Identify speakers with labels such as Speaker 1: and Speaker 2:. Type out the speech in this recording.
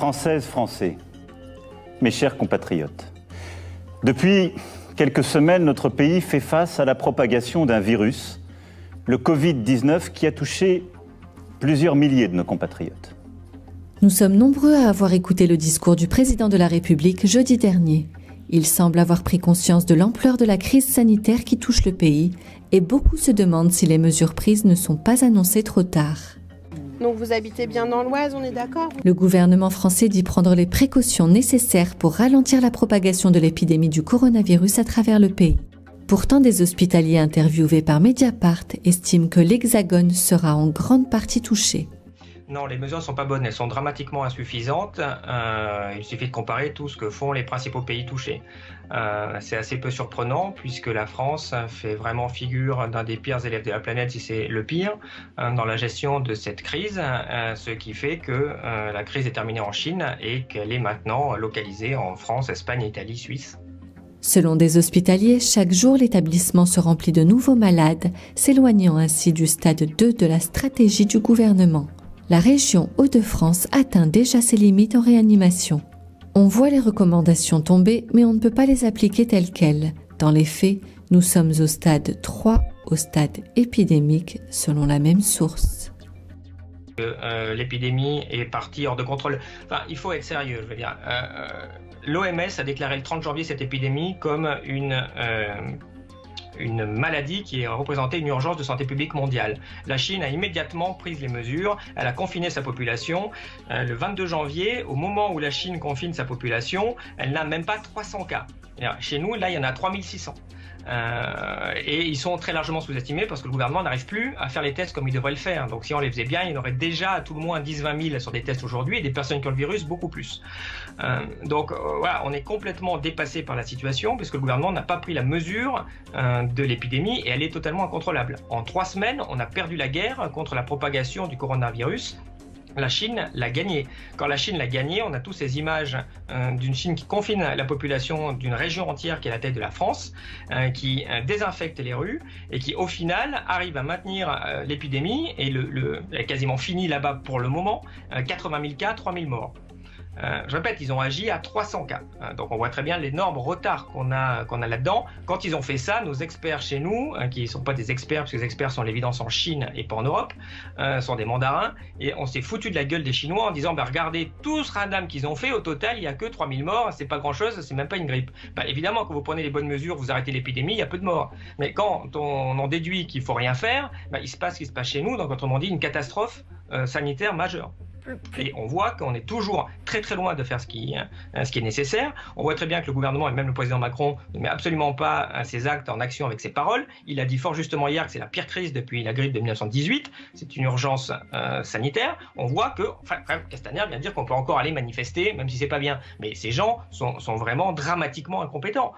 Speaker 1: Françaises, Français, mes chers compatriotes, depuis quelques semaines, notre pays fait face à la propagation d'un virus, le Covid-19, qui a touché plusieurs milliers de nos compatriotes.
Speaker 2: Nous sommes nombreux à avoir écouté le discours du président de la République jeudi dernier. Il semble avoir pris conscience de l'ampleur de la crise sanitaire qui touche le pays et beaucoup se demandent si les mesures prises ne sont pas annoncées trop tard.
Speaker 3: Donc vous habitez bien dans l'Oise, on est d'accord ?
Speaker 2: Le gouvernement français dit prendre les précautions nécessaires pour ralentir la propagation de l'épidémie du coronavirus à travers le pays. Pourtant, des hospitaliers interviewés par Mediapart estiment que l'Hexagone sera en grande partie touché.
Speaker 4: Non, les mesures ne sont pas bonnes, elles sont dramatiquement insuffisantes. Il suffit de comparer tout ce que font les principaux pays touchés. C'est assez peu surprenant puisque la France fait vraiment figure d'un des pires élèves de la planète, si c'est le pire, dans la gestion de cette crise, ce qui fait que la crise est terminée en Chine et qu'elle est maintenant localisée en France, Espagne, Italie, Suisse.
Speaker 2: Selon des hospitaliers, chaque jour l'établissement se remplit de nouveaux malades, s'éloignant ainsi du stade 2 de la stratégie du gouvernement. La région Hauts-de-France atteint déjà ses limites en réanimation. On voit les recommandations tomber, mais on ne peut pas les appliquer telles quelles. Dans les faits, nous sommes au stade 3, au stade épidémique, selon la même source.
Speaker 4: L'épidémie est partie hors de contrôle. Enfin, il faut être sérieux, je veux dire. L'OMS a déclaré le 30 janvier cette épidémie comme une maladie qui représentait une urgence de santé publique mondiale. La Chine a immédiatement pris les mesures, elle a confiné sa population. Le 22 janvier, au moment où la Chine confine sa population, elle n'a même pas 300 cas. Chez nous, là, il y en a 3600. Et ils sont très largement sous-estimés parce que le gouvernement n'arrive plus à faire les tests comme il devrait le faire. Donc si on les faisait bien, il y en aurait déjà à tout le moins 10-20 000 sur des tests aujourd'hui et des personnes qui ont le virus beaucoup plus. Voilà, on est complètement dépassé par la situation puisque le gouvernement n'a pas pris la mesure de l'épidémie et elle est totalement incontrôlable. En 3 semaines, on a perdu la guerre contre la propagation du coronavirus. La Chine l'a gagné. Quand la Chine l'a gagné, on a tous ces images d'une Chine qui confine la population d'une région entière qui est la taille de la France, qui désinfecte les rues et qui au final arrive à maintenir l'épidémie et elle est quasiment finie là-bas pour le moment, 80 000 cas, 3 000 morts. Je répète, ils ont agi à 300 cas. Donc on voit très bien l'énorme retard qu'on a là-dedans. Quand ils ont fait ça, nos experts chez nous, qui ne sont pas des experts, parce que les experts sont à l'évidence en Chine et pas en Europe, sont des mandarins, et on s'est foutu de la gueule des Chinois en disant regardez tout ce radam qu'ils ont fait, au total il n'y a que 3000 morts, c'est pas grand-chose, c'est même pas une grippe. Évidemment, quand vous prenez les bonnes mesures, vous arrêtez l'épidémie, il y a peu de morts. Mais quand on en déduit qu'il faut rien faire, il se passe ce qui se passe chez nous, donc autrement dit une catastrophe sanitaire majeure. Et on voit qu'on est toujours très très loin de faire ce qui est nécessaire. On voit très bien que le gouvernement et même le président Macron ne met absolument pas ses actes en action avec ses paroles. Il a dit fort justement hier que c'est la pire crise depuis la grippe de 1918. C'est une urgence sanitaire. On voit que, Castaner vient de dire qu'on peut encore aller manifester, même si c'est pas bien. Mais ces gens sont vraiment dramatiquement incompétents.